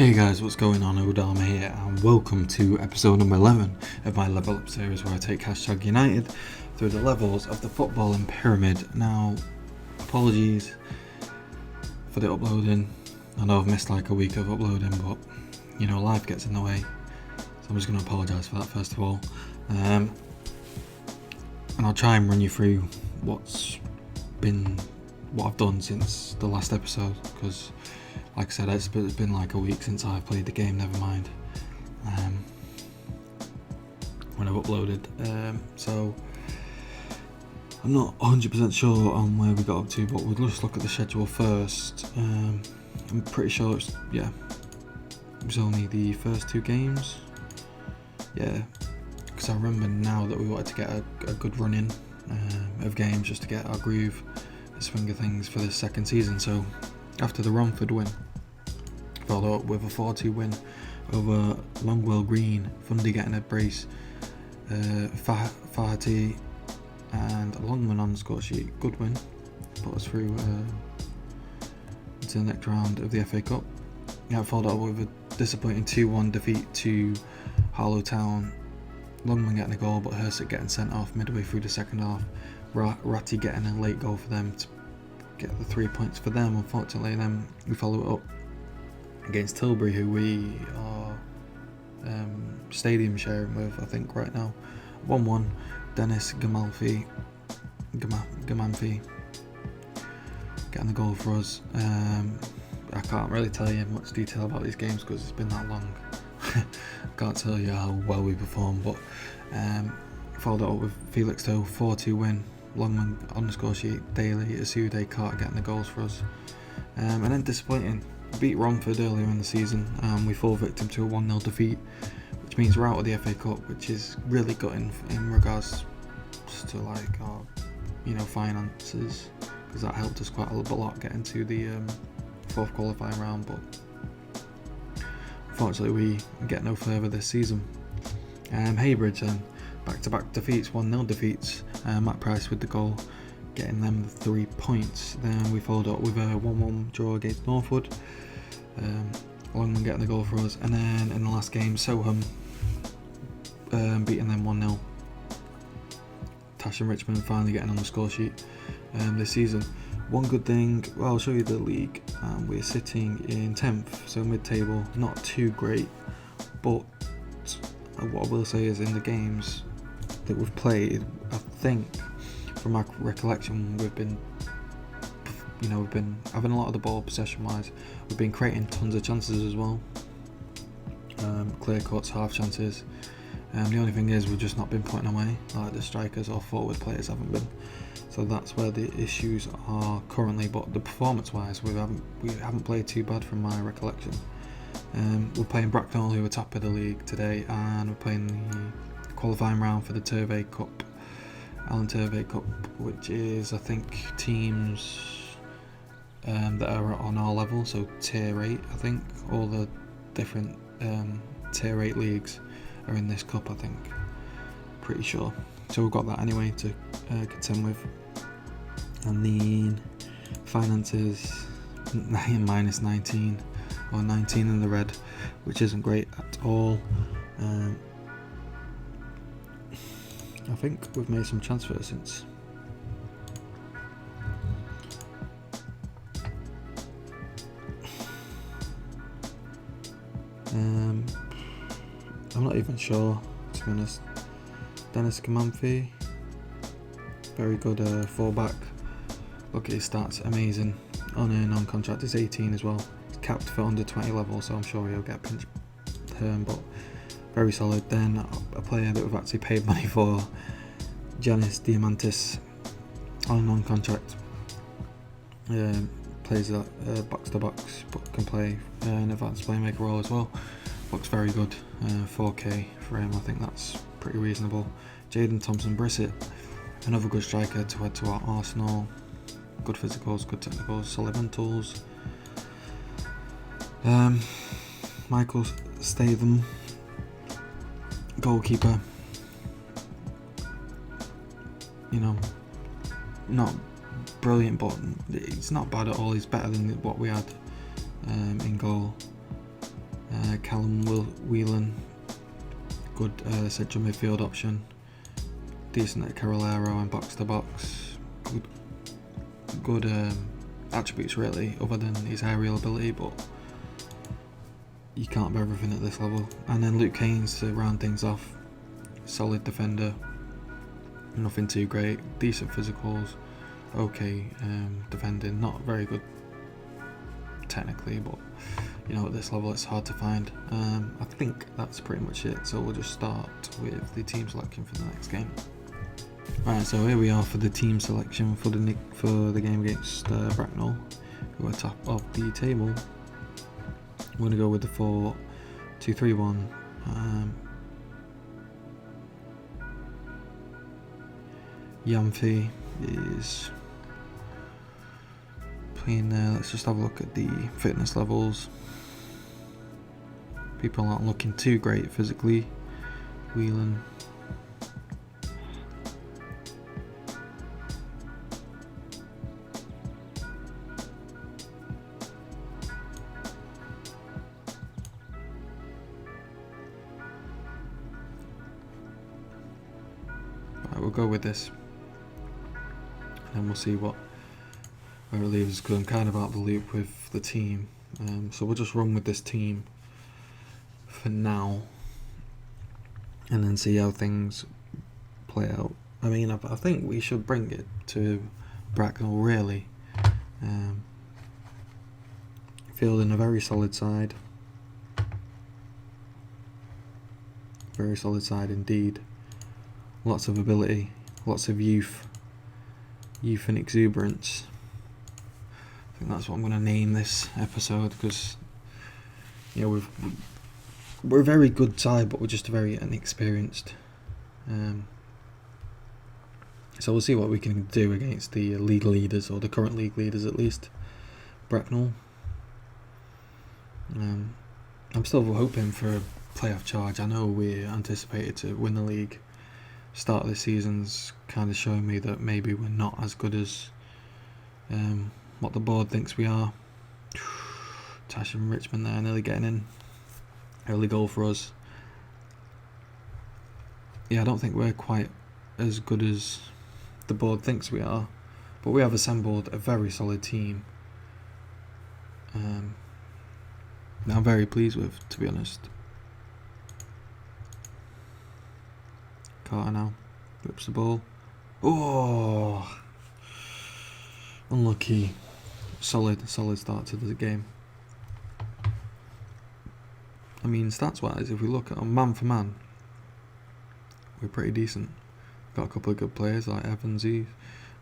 Hey guys, what's going on? Odharma here, and welcome to episode number 11 of my Level Up series, where I take Hashtag United through the levels of the footballing pyramid. Now, apologies for the uploading. I know I've missed like a week of uploading, but life gets in the way, so I'm just going to apologise for that first of all. And I'll try and run you through what I've done since the last episode, because like I said, it's been like a week since I've played the game, never mind when I've uploaded. So I'm not 100% sure on where we got up to, but we'll just look at the schedule first. I'm pretty sure it was only the first two games. Yeah, because I remember now that we wanted to get a good run in of games just to get our groove, the swing of things for the second season. So after the Romford win, followed up with a 4-2 win over Longwell Green, Fundy getting a brace, Faherty and Longman on the score sheet. Good win, put us through into the next round of the FA Cup. Yeah, followed up with a disappointing 2-1 defeat to Harlow Town. Longman getting a goal, but Hersett getting sent off midway through the second half. Ratty getting a late goal for them to get the 3 points for them, unfortunately. And then we follow it up against Tilbury, who we are stadium sharing with, I think, right now. 1-1. Dennis Gamanfi getting the goal for us. I can't really tell you much detail about these games because it's been that long. I can't tell you how well we performed, but followed it up with Felix Toe, 4-2 win. Longman on the score sheet, Daly, Asude, Carter getting the goals for us. And then disappointing, beat Romford earlier in the season, and we fall victim to a 1-0 defeat, which means we're out of the FA Cup, which is really gutting in regards to like our finances, because that helped us quite a lot get into the fourth qualifying round, but unfortunately we get no further this season. Haybridge then, back-to-back defeats, 1-0 defeats. Matt Price with the goal, getting them 3 points. Then we followed up with a 1-1 draw against Northwood. Longman getting the goal for us, and then in the last game, Soham beating them 1-0. Tash and Richmond finally getting on the score sheet this season. One good thing, well, I'll show you the league. We're sitting in 10th, so mid-table, not too great, but what I will say is in the games that we've played, I think from my recollection we've been having a lot of the ball possession wise. We've been creating tons of chances as well, clear cuts, half chances. The only thing is we've just not been putting away, like the strikers or forward players haven't been. So that's where the issues are currently. But the performance wise, we haven't played too bad from my recollection. We're playing Bracknell, who are top of the league today, and we're playing the qualifying round for the Turvey Cup, Alan Turvey Cup, which is, I think, teams that are on our level, so tier 8, I think. All the different tier 8 leagues are in this cup, I think, pretty sure. So we've got that anyway to contend with. And the finances, minus 19, or 19 in the red, which isn't great at all. I think we've made some transfers since. I'm not even sure, to be honest. Dennis Gamanfi, very good fullback. Look at his stats, amazing. On contract is 18 as well. He's capped for under 20 level, so I'm sure he'll get a pinch term, but very solid. Then a player that we've actually paid money for, Janis Diamantis, on non-contract. Plays box to box, but can play an advanced playmaker role as well. Looks very good. 4k for him, I think that's pretty reasonable. Jaden Thompson Brissett, another good striker to add to our arsenal. Good physicals, good technicals, solid mentals. Michael Statham, goalkeeper. Not brilliant, but it's not bad at all. He's better than what we had in goal. Callum Whelan, good central midfield option. Decent at Carolero and box to box. Good attributes really, other than his aerial ability, but you can't be everything at this level. And then Luke Haynes to round things off. Solid defender, nothing too great, decent physicals, okay defending, not very good technically, but you know at this level it's hard to find. I think that's pretty much it, so we'll just start with the team selection for the next game. Alright, so here we are for the team selection for the game against Bracknell, who are top of the table. We're going to go with the 4-2-3-1. Yamfi is playing there. Let's just have a look at the fitness levels. People aren't looking too great physically. Whelan. Right, we'll go with this. And we'll see where it leaves us, because I'm kind of out of the loop with the team. So we'll just run with this team for now and then see how things play out. I mean, I think we should bring it to Bracknell really. Fielding a very solid side. Very solid side indeed. Lots of ability, lots of youth and exuberance. I think that's what I'm going to name this episode, because you know we're a very good side, but we're just very inexperienced. So we'll see what we can do against the league leaders, or the current league leaders at least, Bracknell. I'm still hoping for a playoff charge. I know we're anticipated to win the league. Start of the season's kind of showing me that maybe we're not as good as what the board thinks we are. Tash and Richmond there nearly getting in. Early goal for us. Yeah, I don't think we're quite as good as the board thinks we are, but we have assembled a very solid team that I'm very pleased with, to be honest. Carter now whips the ball. Oh, unlucky. Solid start to the game. I mean, stats wise, if we look at man for man, we're pretty decent. Got a couple of good players like Evans,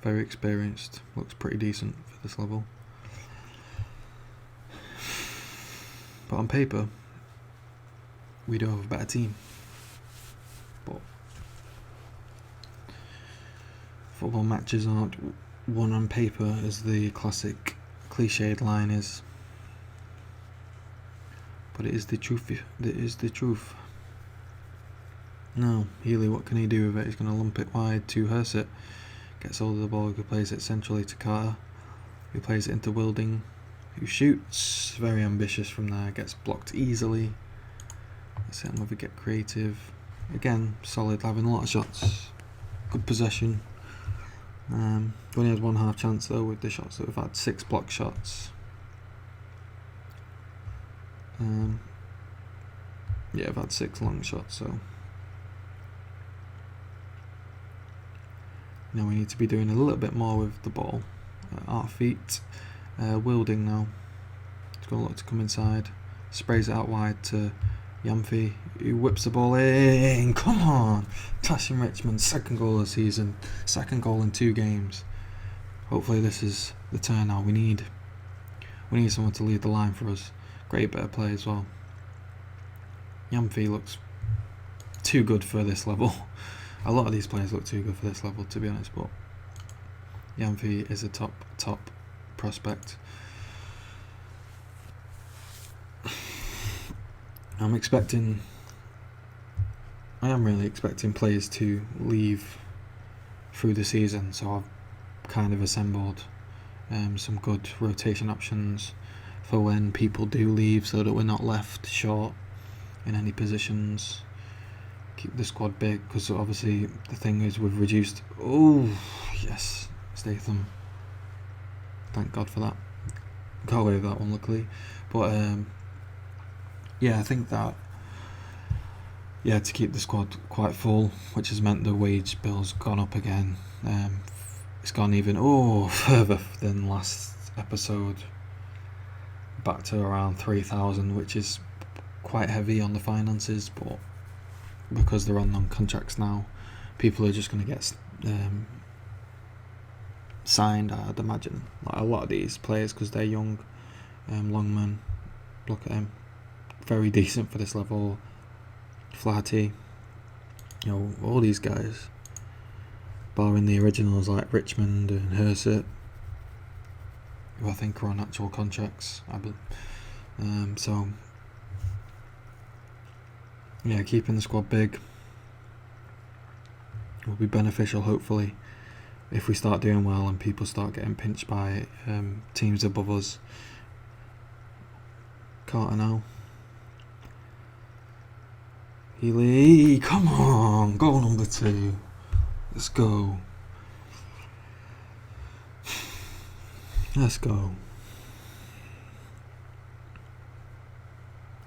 very experienced, looks pretty decent for this level. But on paper, we do have a better team. But football matches aren't won on paper, as the classic cliched line is. But it is the truth. It is the truth. Now, Healy, what can he do with it? He's going to lump it wide to Herset. Gets hold of the ball, who plays it centrally to Carter, who plays it into Wilding, who shoots. Very ambitious from there, gets blocked easily. Let's see him if we get creative. Again, solid, having a lot of shots. Good possession. Only had one half chance though with the shots that we've had. 6 block shots. Yeah, I've had 6 long shots, so now we need to be doing a little bit more with the ball at our feet. Wilding now. It's going to look to come inside. Sprays it out wide to Yamfi, who whips the ball in. Come on! Tash and Richmond, second goal of the season. Second goal in 2 games. Hopefully this is the turn now. We need someone to lead the line for us. Great bit of play as well. Yamfi looks too good for this level. A lot of these players look too good for this level, to be honest, but Yamfi is a top prospect. I am really expecting players to leave through the season, so I've kind of assembled some good rotation options for when people do leave, so that we're not left short in any positions. Keep the squad big, because obviously the thing is we've reduced. Oh yes, Statham. Thank God for that. Got away with that one luckily. But yeah, I think that to keep the squad quite full, which has meant the wage bill's gone up again. It's gone even further than last episode, back to around 3,000, which is quite heavy on the finances, but because they're on non-contracts now, people are just going to get signed, I'd imagine. Like a lot of these players, because they're young. Longman, look at him, very decent for this level. Flaherty, all these guys, barring the originals like Richmond and Hersett, who I think are on actual contracts. So yeah, keeping the squad big will be beneficial, hopefully, if we start doing well and people start getting pinched by teams above us. Carter now. Healy, come on, goal number 2. Let's go. Let's go.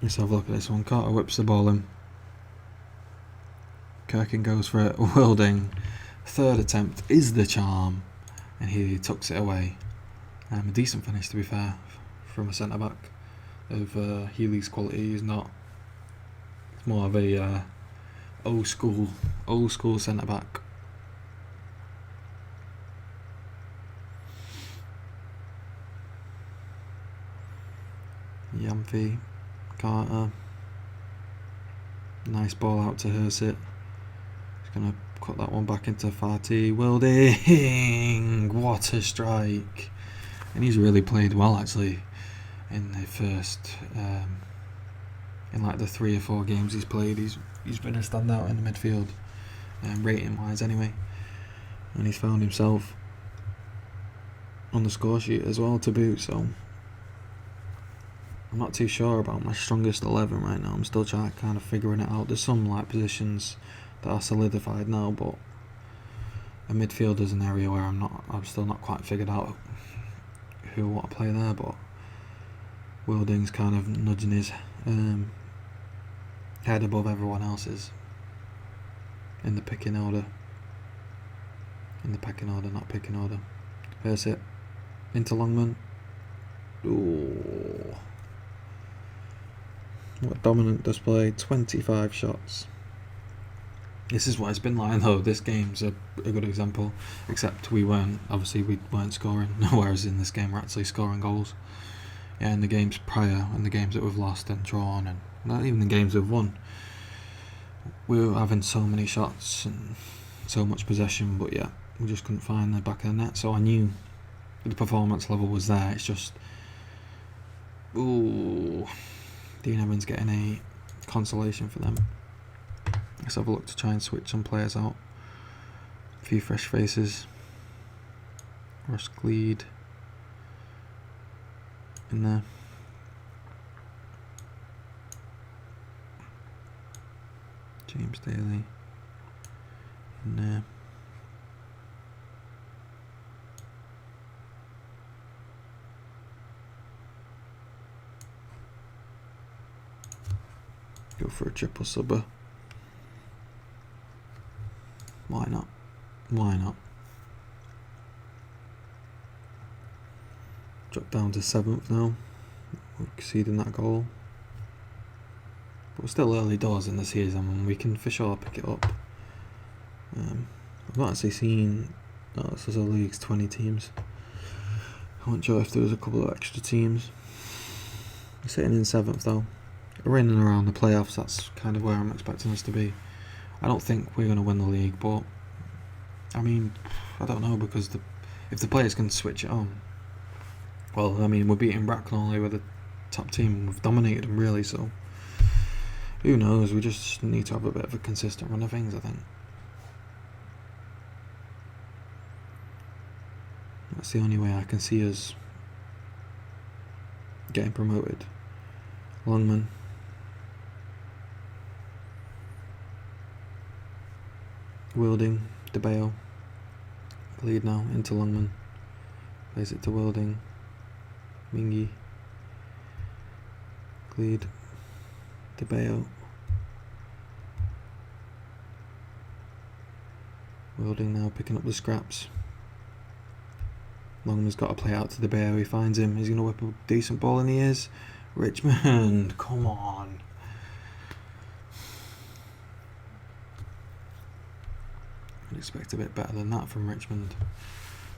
Let's have a look at this one. Carter whips the ball in. Kirkin goes for it. Wilding. Third attempt is the charm. And he tucks it away. A decent finish, to be fair, from a centre-back of Healy's quality. He's not. It's more of a old school centre-back. Yamphy, Carter. Nice ball out to Hersett. He's going to cut that one back into Fati. Wilding! What a strike! And he's really played well, actually, in the first, in like the 3 or 4 games he's played. He's been a standout in the midfield, rating-wise anyway. And he's found himself on the score sheet as well to boot, so I'm not too sure about my strongest 11 right now. I'm still trying to kind of figuring it out. There's some like positions that are solidified now, but a midfield is an area where I'm still not quite figured out who I want to play there. But Wilding's kind of nudging his head above everyone else's in the pecking order. Not picking order. Here's it into Longman. Ooh. What a dominant display. 25 shots. This is what it's been like though. This game's a good example, except we weren't scoring, whereas in this game we're actually scoring goals. Yeah, in the games prior, and the games that we've lost and drawn, and not even the games we've won, we were having so many shots and so much possession, but yeah, we just couldn't find the back of the net. So I knew the performance level was there. It's just, Dean Evans getting a consolation for them. Let's have a look to try and switch some players out. A few fresh faces. Ross Gleed in there. James Daly in there. Go for a triple subber. Why not? Drop down to 7th now. We're conceding that goal. But we're still early doors in the season and we can for sure pick it up. I've not actually seen... this is a league's 20 teams. I wasn't sure if there was a couple of extra teams. We're sitting in 7th though. We're in and around the playoffs. That's kind of where I'm expecting us to be. I don't think we're going to win the league, but I mean, I don't know, because if the players can switch it on, well, I mean, we're beating Bracknell, we're the top team, we've dominated them really, so who knows, we just need to have a bit of a consistent run of things, I think. That's the only way I can see us getting promoted. Longman. Wilding, DeBale. Lead now into Longman. Plays it to Wilding. Mingy. Lead. DeBale. Wilding now picking up the scraps. Longman's got to play out to DeBale. He finds him. He's going to whip a decent ball, and he is. Richmond, come on. I'd expect a bit better than that from Richmond.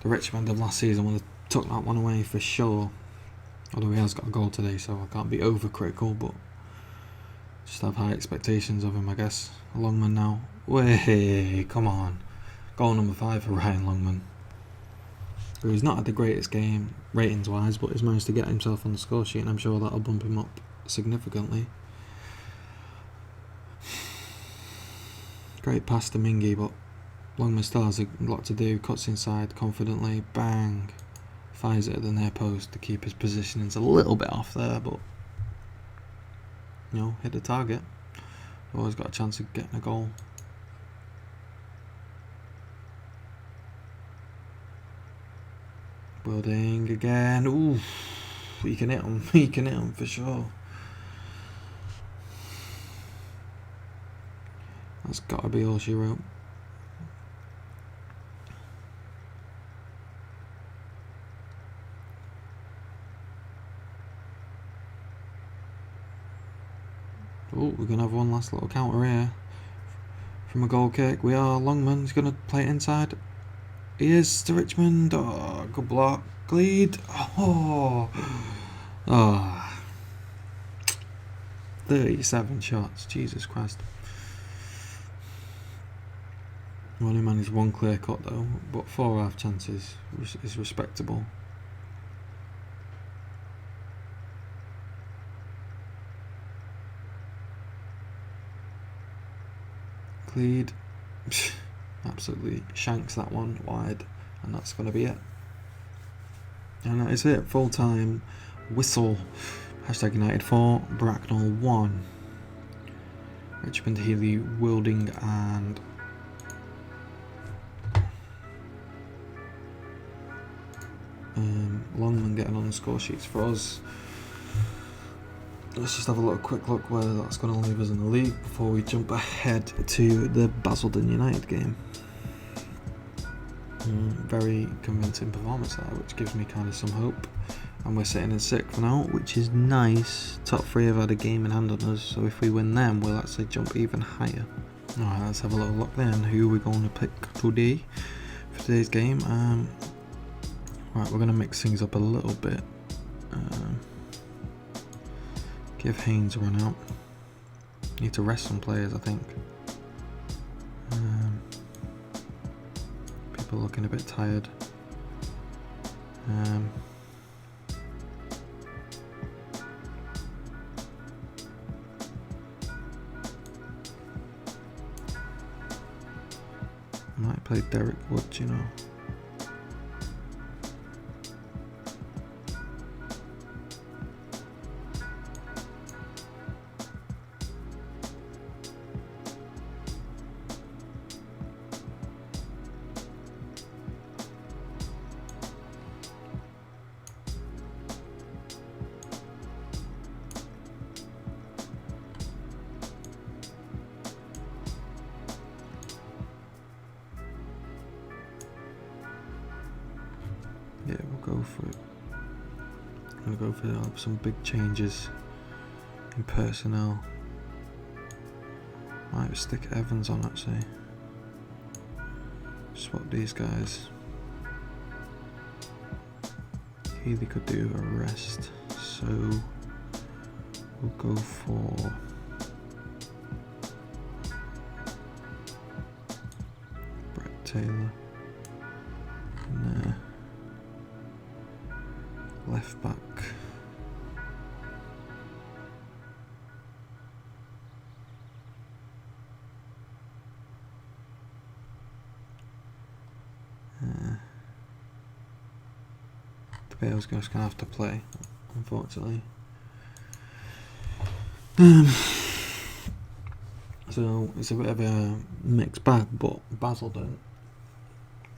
The Richmond of last season would have took that one away for sure. Although he has got a goal today, so I can't be overcritical, but just have high expectations of him, I guess. Longman now. Way, come on. Goal number 5 for Ryan Longman. He's not had the greatest game ratings wise, but he's managed to get himself on the score sheet, and I'm sure that'll bump him up significantly. Great pass to Mingy, but Longman still has a lot to do. Cuts inside confidently, bang, fires it at the near post. To keep his positioning's a little bit off there, but you know, hit the target. Always got a chance of getting a goal. Building again. Ooh, he can hit him. He can hit him for sure. That's got to be all she wrote. Oh, we're going to have one last little counter here. From a goal kick. We are. Longman. He's going to play it inside. He is to Richmond. Oh, good block. Lead. Oh. 37 shots. Jesus Christ. We only managed one clear cut though, but 4 half chances is respectable. Lead. Absolutely shanks that one wide, and that's going to be it. And that is it. Full time whistle. Hashtag United 4, Bracknell 1. Richmond, Healy, Wilding, and Longman getting on the score sheets for us. Let's just have a quick look where that's going to leave us in the league before we jump ahead to the Basildon United game. Very convincing performance there, which gives me kind of some hope. And we're sitting in 6th now, which is nice. Top 3 have had a game in hand on us, so if we win them, we'll actually jump even higher. Alright, let's have a little look then. Who are we going to pick today for today's game? Right, we're going to mix things up a little bit. Give Haynes a run out. Need to rest some players, I think. People looking a bit tired. Might play Derek Wood, you know. Yeah, we'll go for it. I'm going to go for some big changes in personnel. Might stick Evans on actually. Swap these guys. Healy could do a rest, so we'll go for Brett Taylor. And, left back. The Bale's just gonna have to play. unfortunately. So it's a bit of a mixed bag, but Basildon,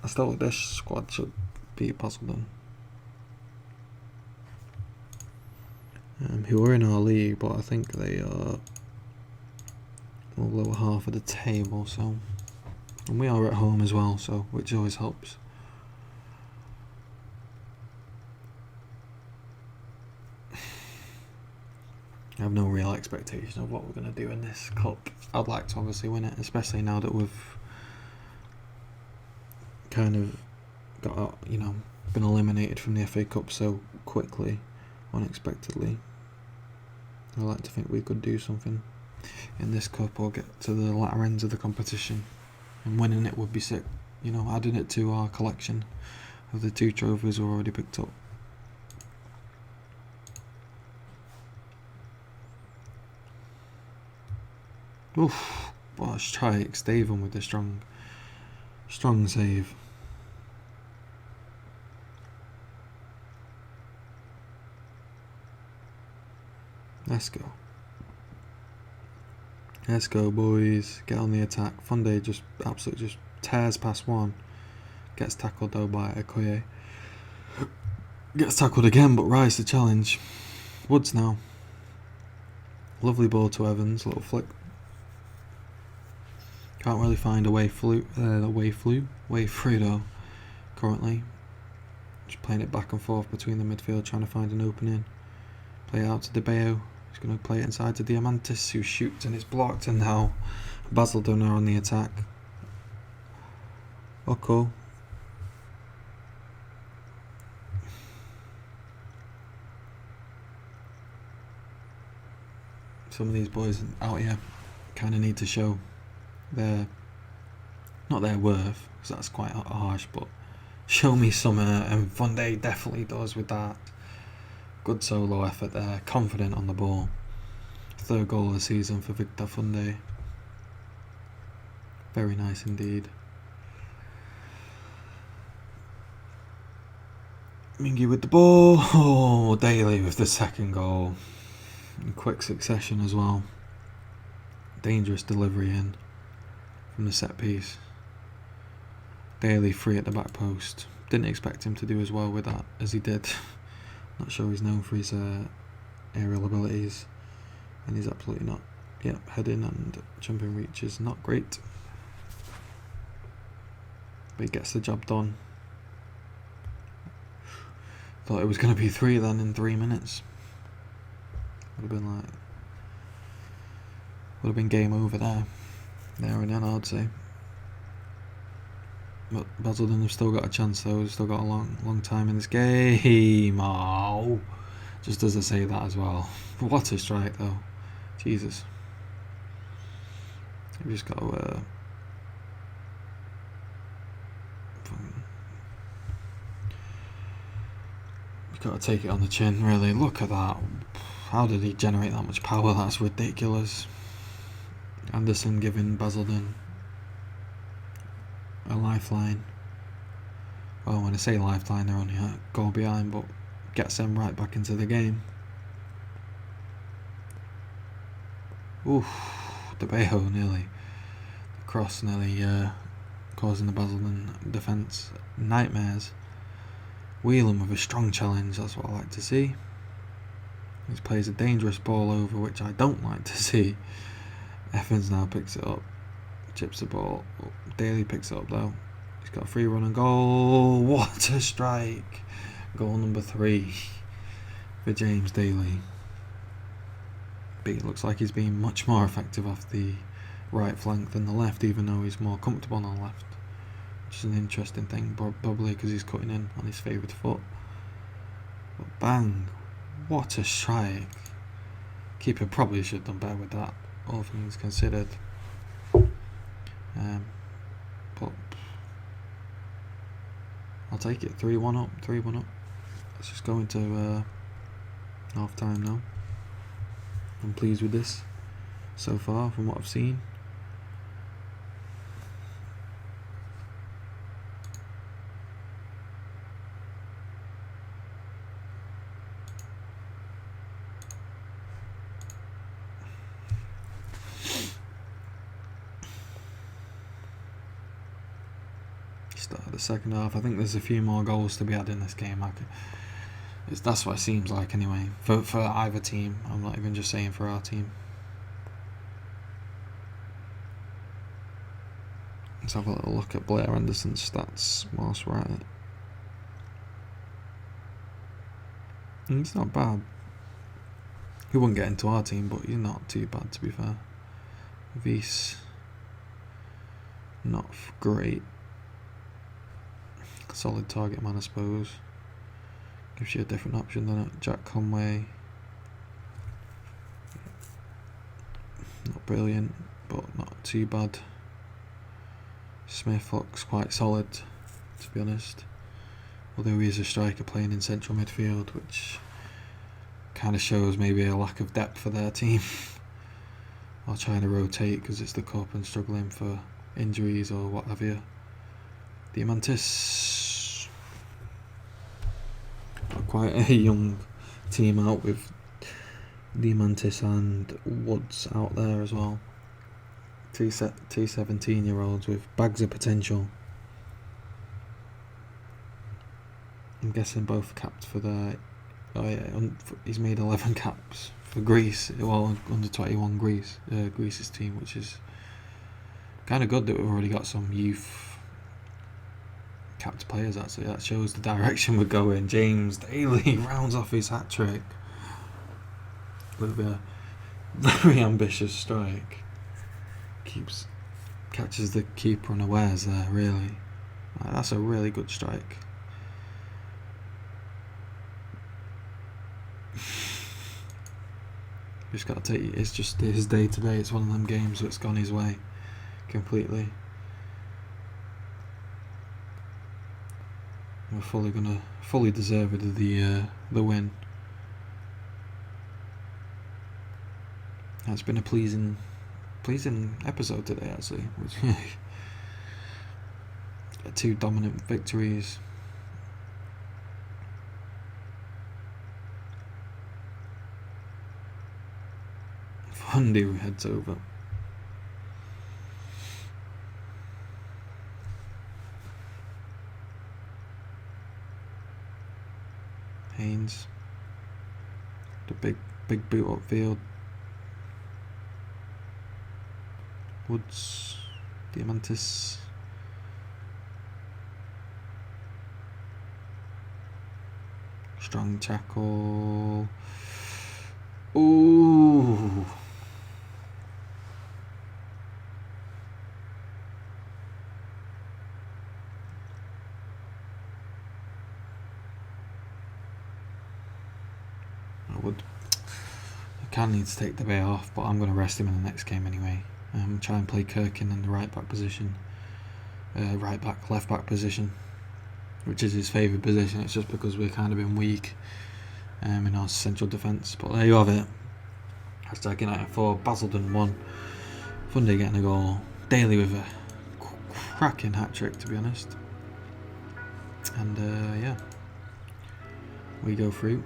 I still think this squad should beat Basildon, who are in our league, but I think they are the lower half of the table. So, and we are at home as well, so which always helps. I have no real expectation of what we're going to do in this cup. I'd like to obviously win it, especially now that we've kind of got, been eliminated from the FA Cup so quickly, unexpectedly. I'd like to think we could do something in this cup or get to the latter ends of the competition, and winning it would be sick. Adding it to our collection of the 2 trophies we've already picked up. Oof, what a strike, Stephen with the strong save. Let's go, boys. Get on the attack. Funde just absolutely just tears past one. Gets tackled though by Okoye. Gets tackled again, but Rice the challenge. Woods now. Lovely ball to Evans. Little flick. Can't really find a way through though. Currently, just playing it back and forth between the midfield, trying to find an opening. Play out to De Beo. He's going to play it inside to Diamantis, who shoots and it's blocked. And now Basildon are on the attack. Oko. Some of these boys out here kind of need to show not their worth, because that's quite harsh, but show me some, and Funde definitely does with that. Good solo effort there, confident on the ball. 3rd goal of the season for Victor Funde. Very nice indeed. Mingy with the ball. Oh, Daly with the 2nd goal. In quick succession as well. Dangerous delivery in from the set piece. Daly free at the back post. Didn't expect him to do as well with that as he did. Not sure he's known for his aerial abilities, and he's absolutely not. Yep, heading and jumping reach is not great, but he gets the job done. Thought it was going to be 3 then in 3 minutes. Would have been game over there and then, I'd say. But Basildon have still got a chance though. They've still got a long time in this game. Oh, just as I say that as well. What a strike though. Jesus. We've just got to we've got to take it on the chin, really. Look at that. How did he generate that much power? That's ridiculous. Anderson giving Basildon a lifeline. Well, when I say lifeline, they're only a goal behind, but gets them right back into the game. Oof, De Beo nearly. The cross nearly causing the Basildon defence nightmares. Whelan with a strong challenge, that's what I like to see. He plays a dangerous ball over, which I don't like to see. Evans now picks it up. Chips the ball. Daly picks it up though. He's got a free run and goal. What a strike! Goal number 3 for James Daly. But he looks like he's been much more effective off the right flank than the left, even though he's more comfortable on the left. Which is an interesting thing, probably because he's cutting in on his favoured foot. But bang! What a strike! Keeper probably should have done better with that, all things considered. But I'll take it. 3-1 up. Let's just go into half time now. I'm pleased with this so far from what I've seen. the second half. I think there's a few more goals to be had in this game. That's what it seems like anyway, for either team. I'm not even just saying for our team. Let's have a little look at Blair Anderson's stats whilst we're at it. He's not bad. He wouldn't get into our team, but he's not too bad, to be fair. Vies, not great. Solid target man, I suppose. Gives you a different option than it. Jack Conway, not brilliant, but not too bad. Smith looks quite solid, to be honest. Although he is a striker playing in central midfield, which kind of shows maybe a lack of depth for their team. Or trying to rotate because it's the cup and struggling for injuries or what have you. Diamantis, quite a young team out with Diamantis and Woods out there as well. Two 17-year-olds with bags of potential. I'm guessing both capped for their... Oh yeah, he's made 11 caps for Greece. Well, under 21 Greece's team, which is kind of good that we've already got some youth capped players. Actually, that shows the direction we're going. James Daly rounds off his hat trick with a very ambitious strike. Catches the keeper unawares there. Really, that's a really good strike. Just got to take. It's just his day today. It's one of them games that's gone his way completely. We're fully deserved of the win. It's been a pleasing episode today, actually. Two dominant victories. Fundy heads over. Haynes, the big boot upfield. Woods, Diamantis. Strong tackle. Ooh. I can need to take the day off, but I'm going to rest him in the next game anyway. Try and play Kirkin in the right back position, left back position, which is his favourite position. It's just because we've kind of been weak in our central defence. But there you have it. Hashtag United 4, Basildon 1. Fundy getting a goal. Daly with a cracking hat trick, to be honest. And yeah, we go through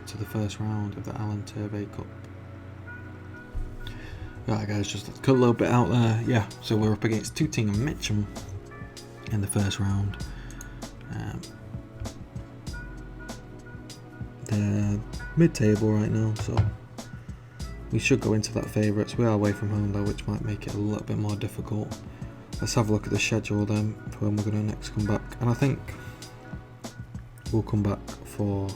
to the first round of the Alan Turvey Cup. Right guys, just cut a little bit out there. Yeah, so we're up against Tooting and Mitcham in the first round. They're mid-table right now, so we should go into that favourites. We are away from home though, which might make it a little bit more difficult. Let's have a look at the schedule then for when we're going to next come back. And I think we'll come back for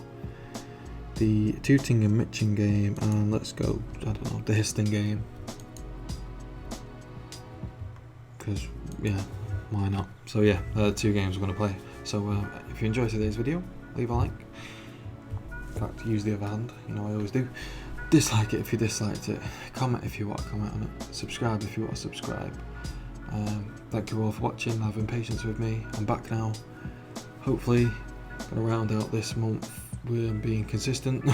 the Tooting and Mitcham game, and let's go, I don't know, the Histon game. Because, yeah, why not? So yeah, they're the two games we're going to play. So if you enjoyed today's video, leave a like. In fact, use the other hand, you know I always do. Dislike it if you disliked it. Comment if you want to comment on it. Subscribe if you want to subscribe. Thank you all for watching, having patience with me. I'm back now. Hopefully, going to round out this month with being consistent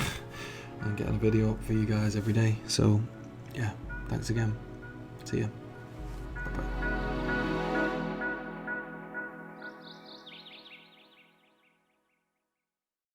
and getting a video up for you guys every day. So, yeah, thanks again. See ya.